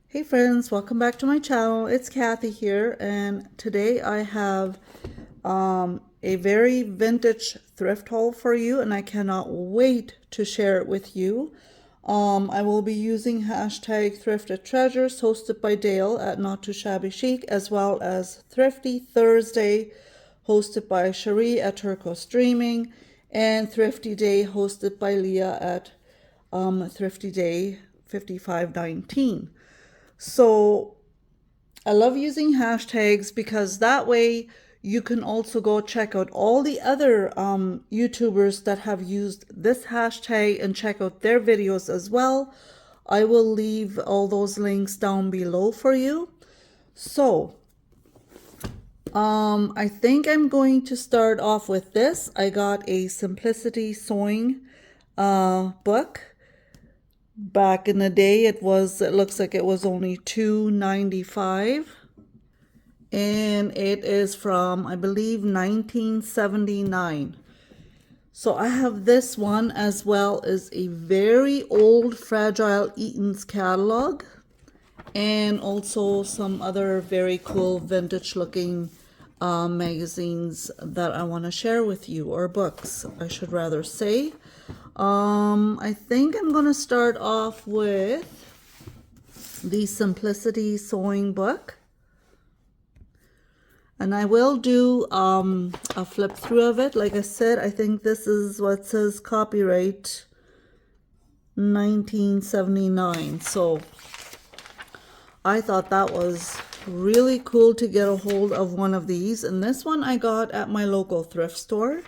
Hey friends, welcome back to my channel. It's Kathy here, and today I have a very vintage thrift haul for you, and I cannot wait to share it with you. I will be using hashtag Thrifted Treasures, hosted by Dale at Not Too Shabby Chic, as well as Thrifty Thursday, hosted by Shere at Turquoise Dreaming, and Thrifty Day, hosted by Leah at Thrifty Day 5519. So I love using hashtags because that way you can also go check out all the other YouTubers that have used this hashtag and check out their videos as well. I will leave all those links down below for you. So I think I'm going to start off with this. I got a Simplicity Sewing book. Back in the day, it looks like it was only $2.95, and it is from, I believe, 1979. So I have this one, as well as a very old fragile Eaton's catalog, and also some other very cool vintage looking magazines that I want to share with you, or books I should rather say. I think I'm going to start off with the Simplicity Sewing book. And I will do a flip through of it. Like I said, I think this is what says copyright 1979. So I thought that was really cool to get a hold of one of these. And this one I got at my local thrift store.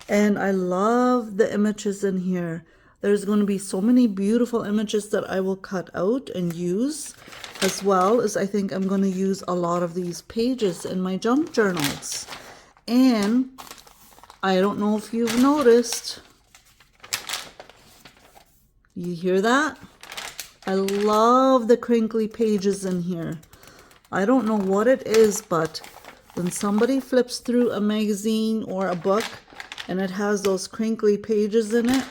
And I love the images in here. There's going to be so many beautiful images that I will cut out and use, as well as I think I'm going to use a lot of these pages in my junk journals. And I don't know if you've noticed. You hear that? I love the crinkly pages in here. I don't know what it is, but when somebody flips through a magazine or a book, and it has those crinkly pages in it,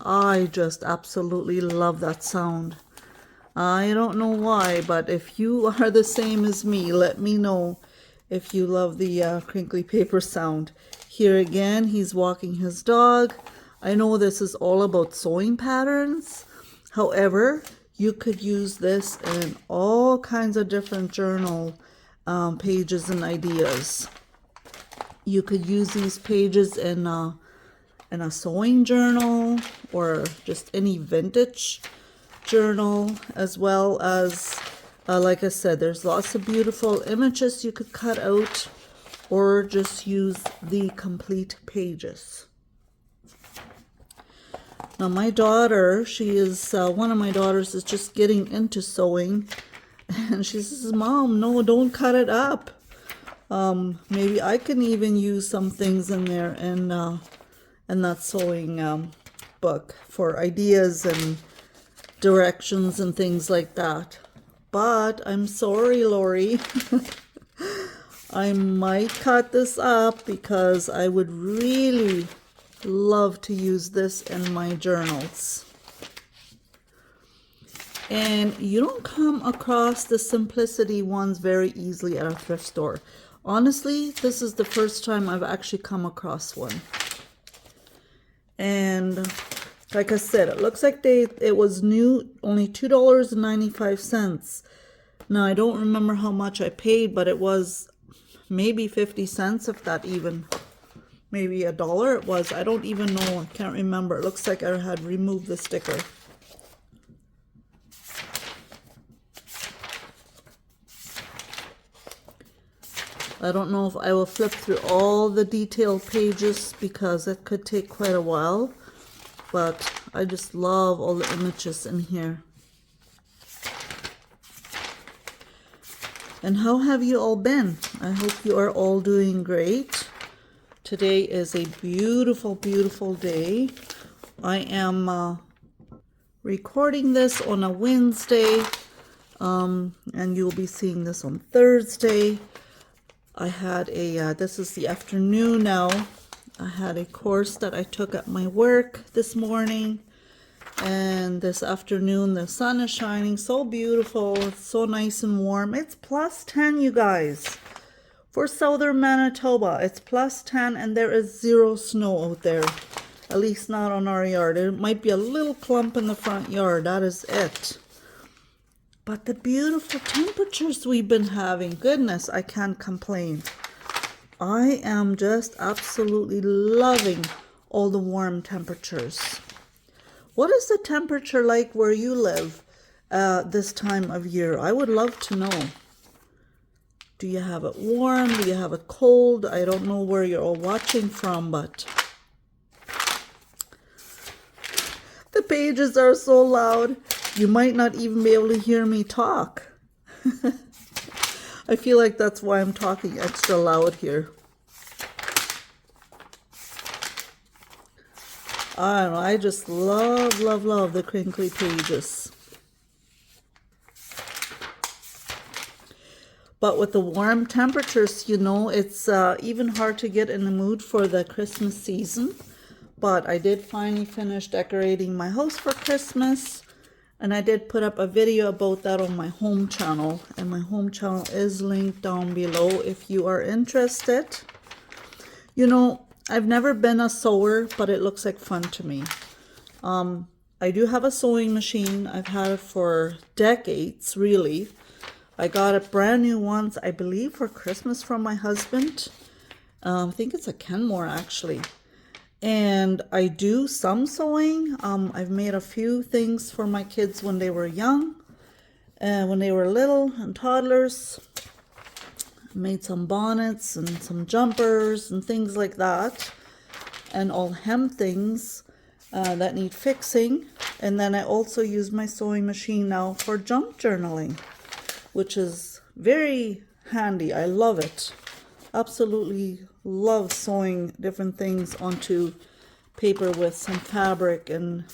I just absolutely love that sound. I don't know why, but if you are the same as me, let me know if you love the crinkly paper sound. Here again, he's walking his dog. I know this is all about sewing patterns. However, you could use this in all kinds of different journal pages and ideas. You could use these pages in a sewing journal, or just any vintage journal, as well as, like I said, there's lots of beautiful images you could cut out, or just use the complete pages. Now my daughter, one of my daughters is just getting into sewing, and she says, "Mom, no, don't cut it up." Maybe I can even use some things in there in that sewing book for ideas and directions and things like that. But I'm sorry, Lori. I might cut this up because I would really love to use this in my journals. And you don't come across the Simplicity ones very easily at a thrift store. Honestly, this is the first time I've actually come across one. And like I said, it looks like it was new, only $2.95. Now, I don't remember how much I paid, but it was maybe 50 cents, if that even. Maybe $1 it was. I don't even know. I can't remember. It looks like I had removed the sticker. I don't know if I will flip through all the detailed pages because it could take quite a while, but I just love all the images in here. And how have you all been? I hope you are all doing great. Today is a beautiful, beautiful day. I am recording this on a Wednesday, and you'll be seeing this on Thursday. I had this is the afternoon now. I had a course that I took at my work this morning, And this afternoon, the sun is shining so beautiful. It's so nice and warm. It's plus 10, you guys. For southern Manitoba, it's plus 10 and there is zero snow out there. At least not on our yard. There might be a little clump in the front yard. That is it. But the beautiful temperatures we've been having, goodness, I can't complain. I am just absolutely loving all the warm temperatures. What is the temperature like where you live this time of year? I would love to know. Do you have it warm? Do you have it cold? I don't know where you're all watching from, but the pages are so loud, you might not even be able to hear me talk. I feel like that's why I'm talking extra loud here. I don't know, I just love, love, love the crinkly pages. But with the warm temperatures, you know, it's even hard to get in the mood for the Christmas season. But I did finally finish decorating my house for Christmas. And I did put up a video about that on my home channel. And my home channel is linked down below if you are interested. You know, I've never been a sewer, but it looks like fun to me. I do have a sewing machine. I've had it for decades, really. I got it brand new once, I believe, for Christmas from my husband. I think it's a Kenmore, actually. And I do some sewing. I've made a few things for my kids when they were young, when they were little and toddlers. I made some bonnets and some jumpers and things like that, and all hem things that need fixing. And then I also use my sewing machine now for junk journaling, which is very handy. I love it. Absolutely love sewing different things onto paper with some fabric and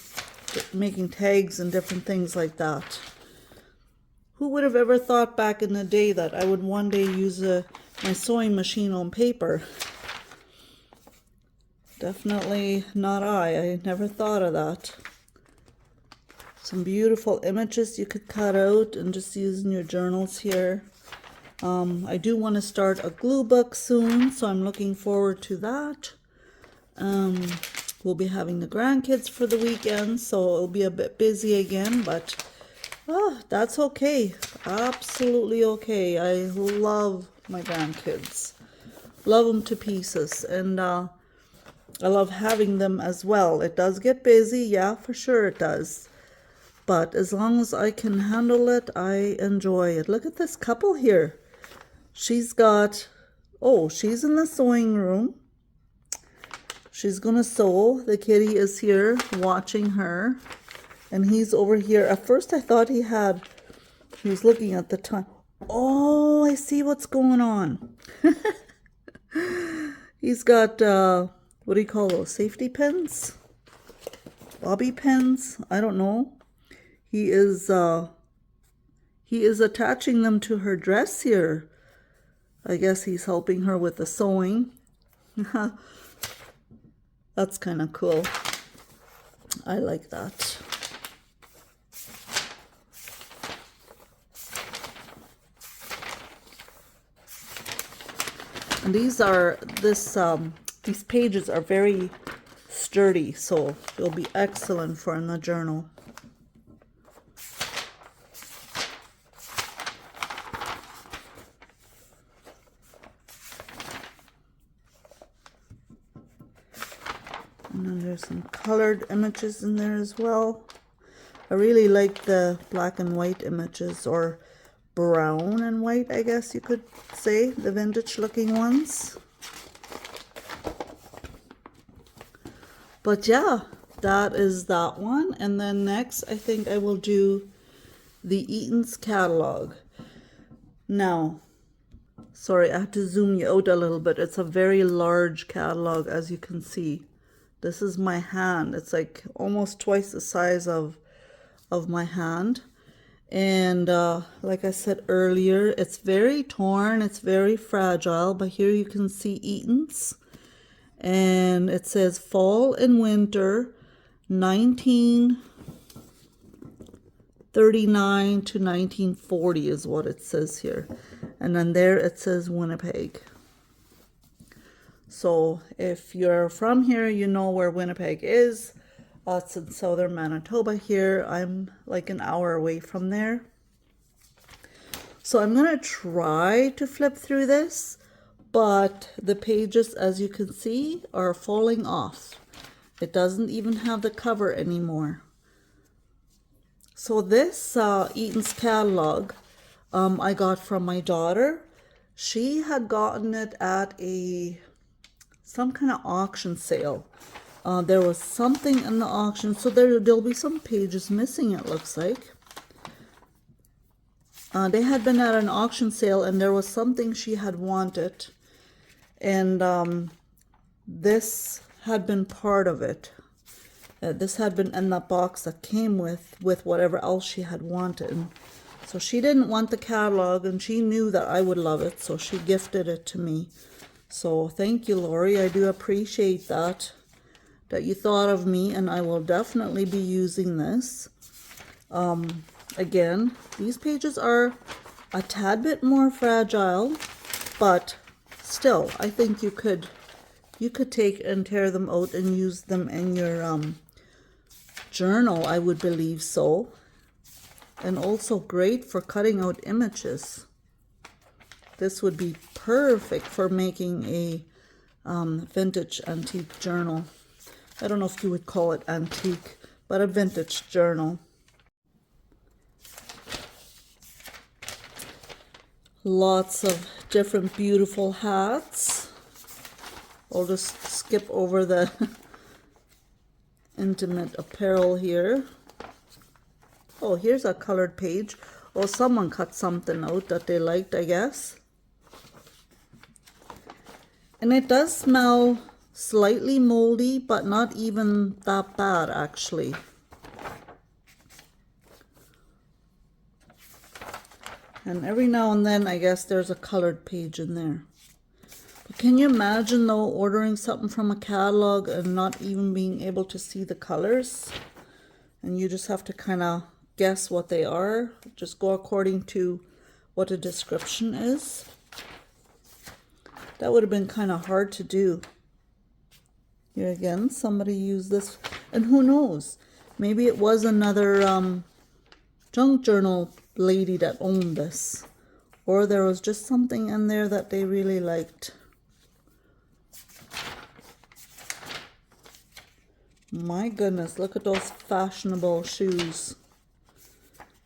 making tags and different things like that. Who would have ever thought back in the day that I would one day use my sewing machine on paper? Definitely not I never thought of that. Some beautiful images you could cut out and just use in your journals here. I do want to start a glue book soon, so I'm looking forward to that. We'll be having the grandkids for the weekend, so it'll be a bit busy again, but that's okay. Absolutely okay. I love my grandkids. Love them to pieces, and I love having them as well. It does get busy, yeah, for sure it does. But as long as I can handle it, I enjoy it. Look at this couple here. She's got, she's in the sewing room. She's gonna sew. The kitty is here watching her. And he's over here. At first I thought he was looking at the time. Oh, I see what's going on. He's got, what do you call those? Safety pins? Bobby pins? I don't know. He is attaching them to her dress here. I guess he's helping her with the sewing. That's kind of cool. I like that. And these pages are very sturdy, so they'll be excellent for in the journal. And then there's some colored images in there as well. I really like the black and white images, or brown and white, I guess you could say, the vintage looking ones. But yeah, that is that one. And then next, I think I will do the Eaton's catalog. Now, sorry, I have to zoom you out a little bit. It's a very large catalog, as you can see. This is my hand. It's like almost twice the size of my hand. And like I said earlier, it's very torn. It's very fragile. But here you can see Eaton's. And it says fall and winter 19 1939 to 1940 is what it says here. And then there it says Winnipeg. So if you're from here, you know where Winnipeg is. It's in southern Manitoba here. I'm like an hour away from there. So I'm going to try to flip through this, but the pages, as you can see, are falling off. It doesn't even have the cover anymore. So this Eaton's catalog I got from my daughter. She had gotten it at some kind of auction sale. There was something in the auction, so there'll be some pages missing, it looks like. They had been at an auction sale and there was something she had wanted, and this had been part of it. This had been in that box that came with whatever else she had wanted. And so she didn't want the catalog, and she knew that I would love it, so she gifted it to me. So thank you, Lori. I do appreciate that you thought of me, and I will definitely be using this. Again, these pages are a tad bit more fragile, but still, I think you could take and tear them out and use them in your journal, I would believe so. And also great for cutting out images. This would be perfect for making a vintage antique journal. I don't know if you would call it antique, but a vintage journal. Lots of different beautiful hats. I'll just skip over the intimate apparel here. Oh, here's a colored page. Oh, someone cut something out that they liked, I guess. And it does smell slightly moldy, but not even that bad, actually. And every now and then, I guess there's a colored page in there. But can you imagine, though, ordering something from a catalog and not even being able to see the colors? And you just have to kind of guess what they are. Just go according to what a description is. That would have been kind of hard to do. Here again, somebody used this. And who knows? Maybe it was another junk journal lady that owned this. Or there was just something in there that they really liked. My goodness, look at those fashionable shoes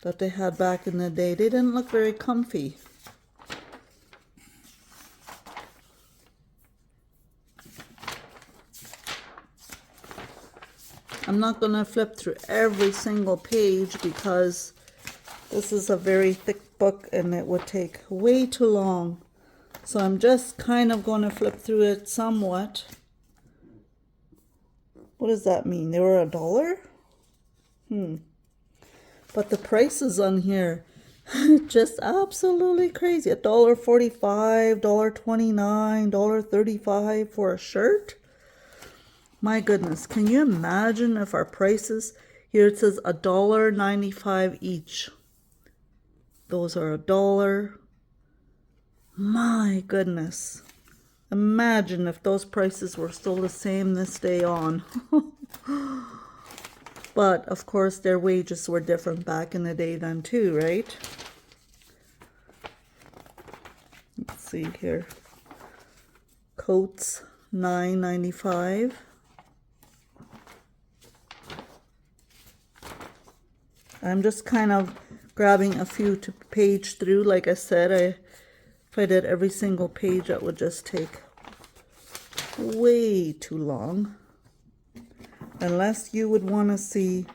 that they had back in the day. They didn't look very comfy. I'm not going to flip through every single page because this is a very thick book and it would take way too long. So I'm just kind of going to flip through it somewhat. What does that mean? They were $1? But the prices on here, just absolutely crazy. $1.45, $1.29, $1.35 for a shirt. My goodness, can you imagine if our prices, here it says $1.95 each. Those are $1. My goodness. Imagine if those prices were still the same this day on. But, of course, their wages were different back in the day then too, right? Let's see here. Coats, $9.95. I'm just kind of grabbing a few to page through. Like I said, if I did every single page, that would just take way too long. Unless you would want to see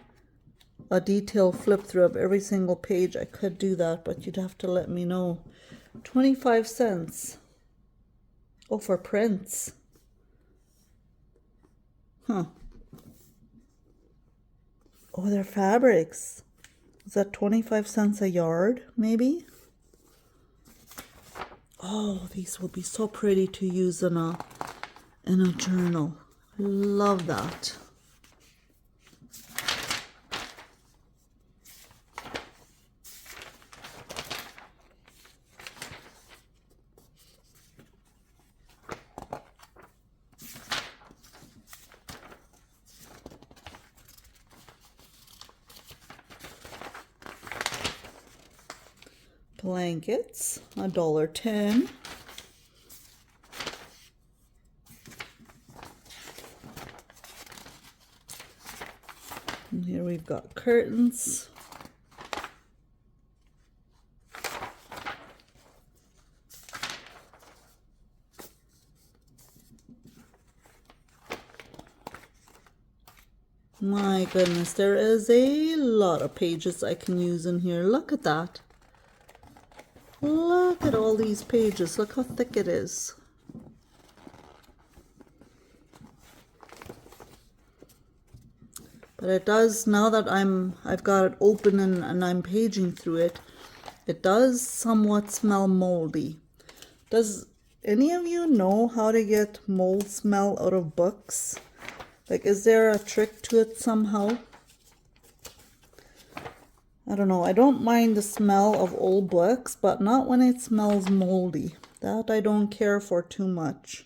a detailed flip through of every single page, I could do that, but you'd have to let me know. 25 cents. Oh, for prints. Huh. Oh, they're fabrics. Is that 25 cents a yard, maybe? Oh, these will be so pretty to use in a journal. Love that. Blankets, $1.10. And here we've got curtains. My goodness, there is a lot of pages I can use in here. Look at that. Look at all these pages. Look how thick it is. But it does, now that I've got it open and I'm paging through it, it does somewhat smell moldy. Does any of you know how to get mold smell out of books? Like, is there a trick to it somehow? I don't know. I don't mind the smell of old books, but not when it smells moldy. That I don't care for too much.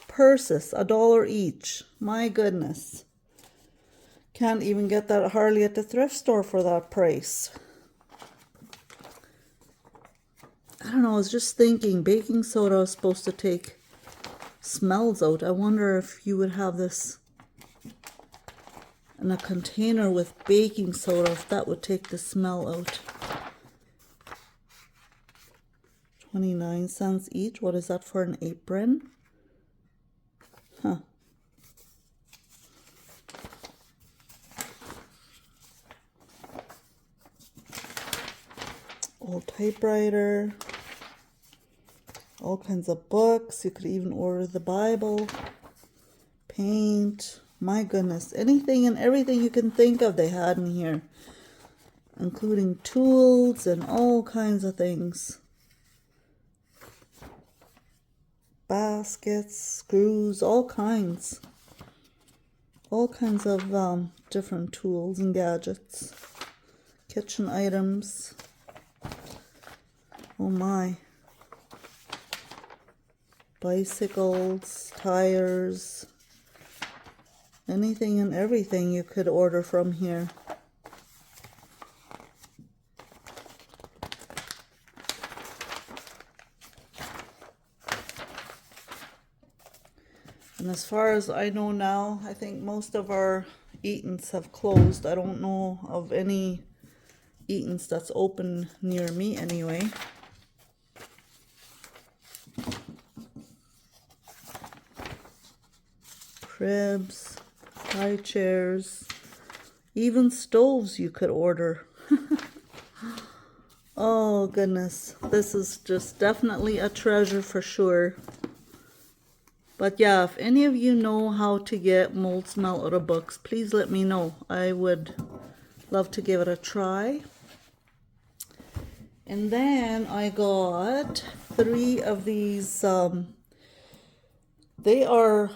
Purses, $1 each. My goodness. Can't even get that hardly at the thrift store for that price. I don't know. I was just thinking baking soda is supposed to take smells out. I wonder if you would have this in a container with baking soda, if that would take the smell out. 29 cents each. What is that for an apron? Huh. Old typewriter. All kinds of books. You could even order the Bible. Paint. My goodness, anything and everything you can think of they had in here, including tools and all kinds of things. Baskets, screws, all kinds of different tools and gadgets. Kitchen items. Oh my. Bicycles, tires. Anything and everything you could order from here. And as far as I know now, I think most of our Eatons have closed. I don't know of any Eatons that's open near me anyway. Cribs. High chairs, even stoves you could order. Oh goodness, this is just definitely a treasure for sure. But yeah, if any of you know how to get mold smell out of books, please let me know. I would love to give it a try. And then I got 3 of these, they are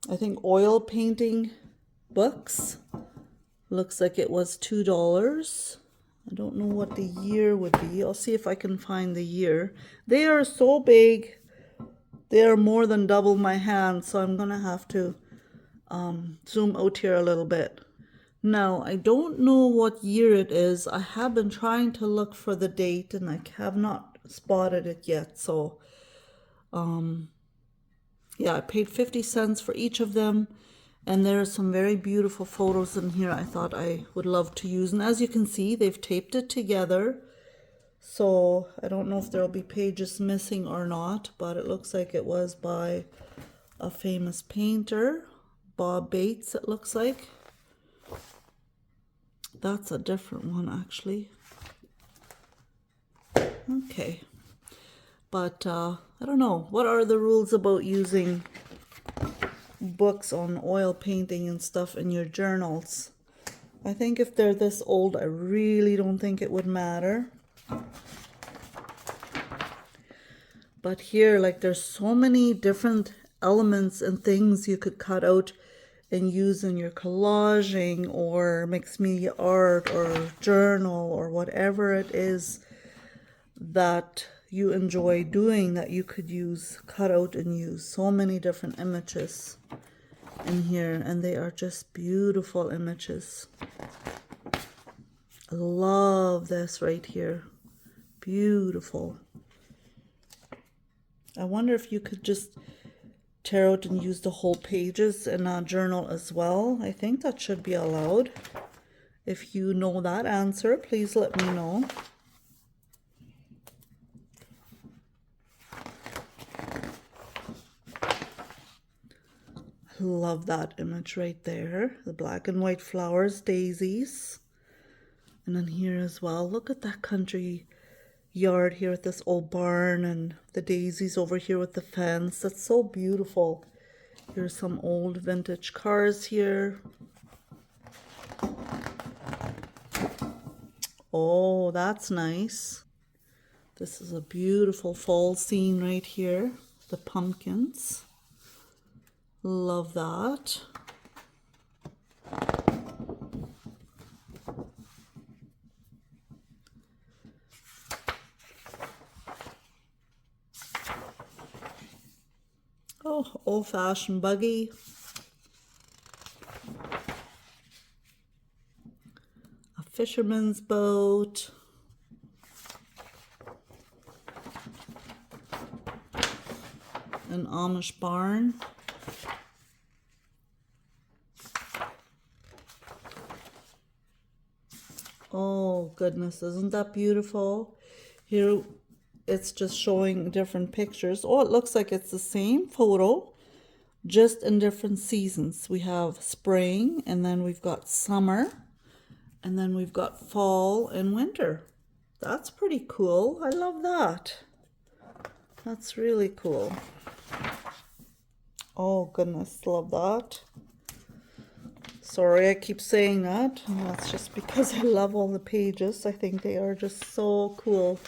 I think oil painting books. Looks like it was $2. I don't know what the year would be. I'll see if I can find the year. They are so big. They are more than double my hand, so I'm gonna have to zoom out here a little bit. Now, I don't know what year it is. I have been trying to look for the date and I have not spotted it yet. So yeah, I paid 50 cents for each of them, and there are some very beautiful photos in here I thought I would love to use. And as you can see, they've taped it together, so I don't know if there'll be pages missing or not, but it looks like it was by a famous painter, Bob Bates, it looks like. That's a different one, actually. Okay. But I don't know. What are the rules about using books on oil painting and stuff in your journals? I think if they're this old, I really don't think it would matter. But here, like, there's so many different elements and things you could cut out and use in your collaging or mixed media art or journal or whatever it is that you enjoy doing, that you could use, cut out and use. So many different images in here, and they are just beautiful images. I love this right here. Beautiful. I wonder if you could just tear out and use the whole pages in a journal as well. I think that should be allowed. If you know that answer, please let me know. Love that image right there. The black and white flowers, daisies. And then here as well, look at that country yard here with this old barn and the daisies over here with the fence. That's so beautiful. Here's some old vintage cars here. Oh, that's nice. This is a beautiful fall scene right here. The pumpkins. Love that. Oh, old-fashioned buggy. A fisherman's boat. An Amish barn. Oh goodness, isn't that beautiful? Here it's just showing different pictures. Oh, it looks like it's the same photo, just in different seasons. We have spring, and then we've got summer, and then we've got fall and winter. That's pretty cool. I love that. That's really cool. Oh goodness, love that. Sorry, I keep saying that. And that's just because I love all the pages. I think they are just so cool.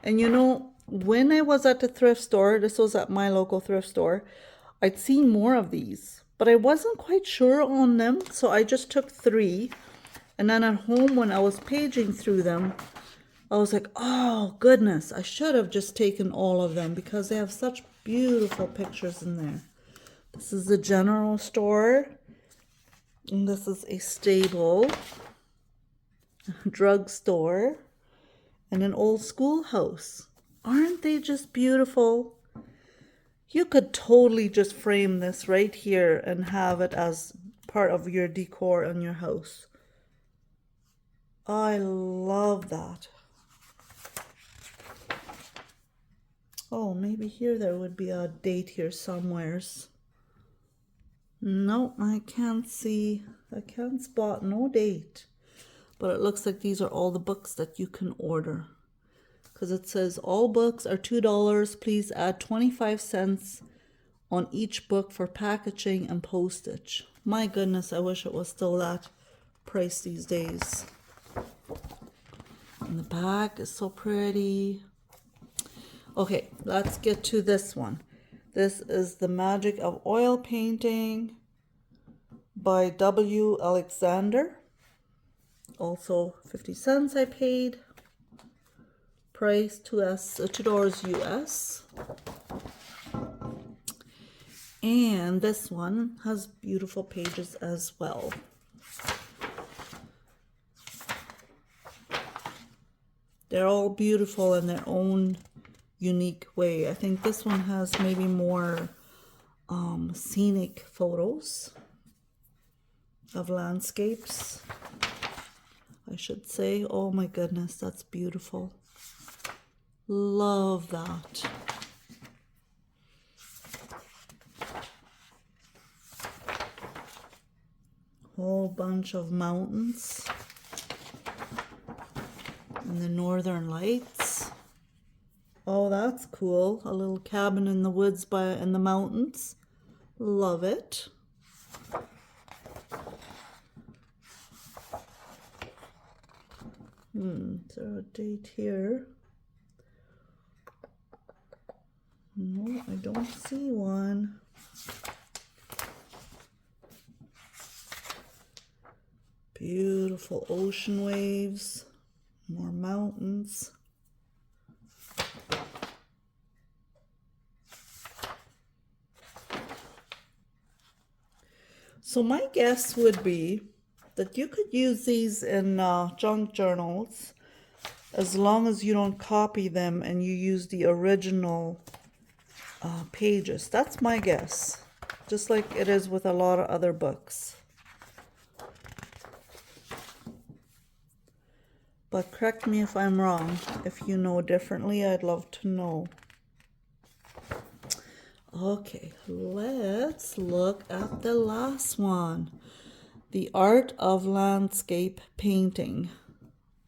And you know, when I was at the thrift store, this was at my local thrift store, I'd seen more of these, but I wasn't quite sure on them. So I just took 3. And then at home, when I was paging through them, I was like, oh goodness, I should have just taken all of them because they have such beautiful pictures in there. This is the general store. And this is a stable, drugstore, and an old schoolhouse. Aren't they just beautiful? You could totally just frame this right here and have it as part of your decor in your house. I love that. Oh, maybe here there would be a date here somewheres. No, I can't see. I can't spot no date. But it looks like these are all the books that you can order. Because it says all books are $2. Please add 25 cents on each book for packaging and postage. My goodness, I wish it was still that price these days. And the back is so pretty. Okay, let's get to this one. This is The Magic of Oil Painting by W. Alexander. Also 50 cents I paid. Price $2 US. And this one has beautiful pages as well. They're all beautiful in their own unique way. I think this one has maybe more scenic photos of landscapes, I should say. Oh my goodness, that's beautiful. Love that. Whole bunch of mountains and the northern lights. Oh, that's cool. A little cabin in the woods in the mountains. Love it. Is there a date here? No, I don't see one. Beautiful ocean waves. More mountains. So my guess would be that you could use these in junk journals as long as you don't copy them and you use the original pages. That's my guess, just like it is with a lot of other books. But correct me if I'm wrong. If you know differently, I'd love to know. Okay, let's look at the last one. The Art of Landscape Painting.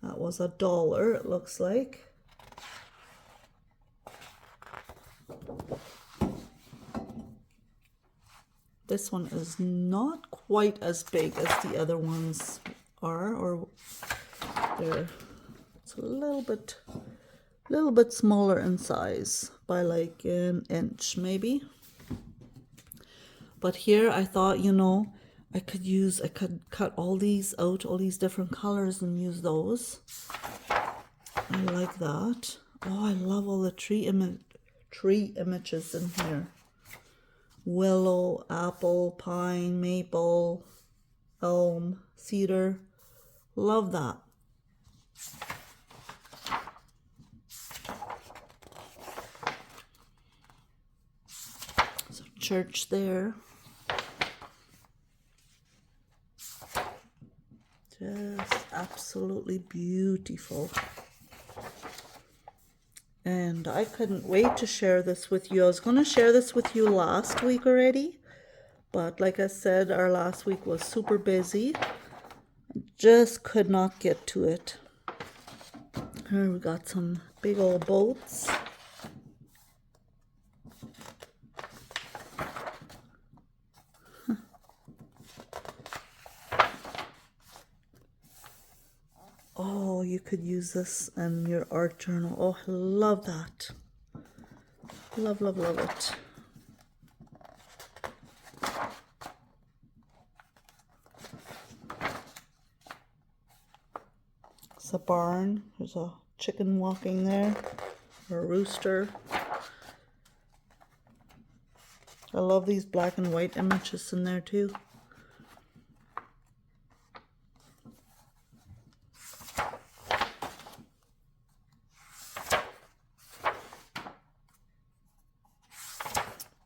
That was $1, it looks like. This one is not quite as big as the other ones are, or it's a little bit smaller in size by like an inch maybe. But here I thought, you know, I could cut all these out, all these different colors, and use those. I like that. Oh, I love all the tree images in here. Willow, apple, pine, maple, elm, cedar. Love that. So church there. Just absolutely beautiful. And I couldn't wait to share this with you. I was going to share this with you last week already, but like I said, our last week was super busy. Just could not get to it. Here we got some big old boats. Oh, you could use this in your art journal. Oh, I love that. Love, love, love it. It's a barn. There's a chicken walking there, or a rooster. I love these black and white images in there too.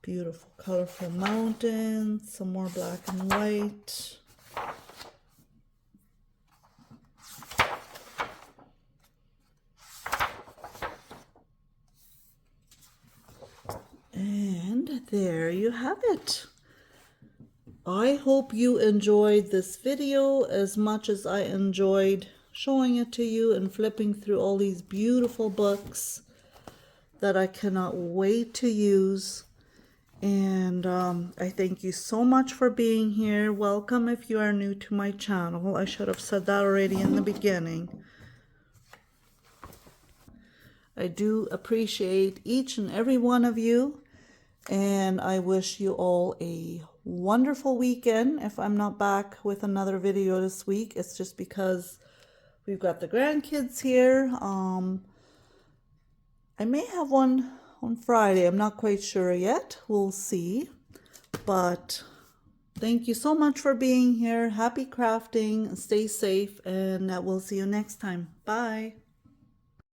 Beautiful, colorful mountains, some more black and white. And there you have it. I hope you enjoyed this video as much as I enjoyed showing it to you and flipping through all these beautiful books that I cannot wait to use. And I thank you so much for being here. Welcome if you are new to my channel. I should have said that already in the beginning. I do appreciate each and every one of you, and I wish you all a wonderful weekend. If I'm not back with another video this week, it's just because we've got the grandkids here. I may have one on Friday. I'm not quite sure yet. We'll see. But thank you so much for being here. Happy crafting. Stay safe, and we'll see you next time. Bye.